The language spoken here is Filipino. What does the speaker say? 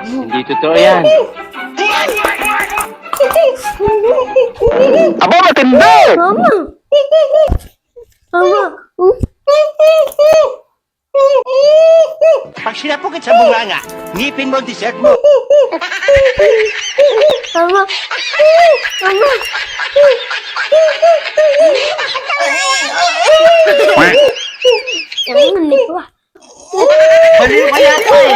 Hindi totoo yan. Aba, matindi! Mama. Mama. Pag sinapukit sa bunganga, ngipin mo ang dessert mo. Mama. Mama. Jangan nih gua. Baliw ka yata eh.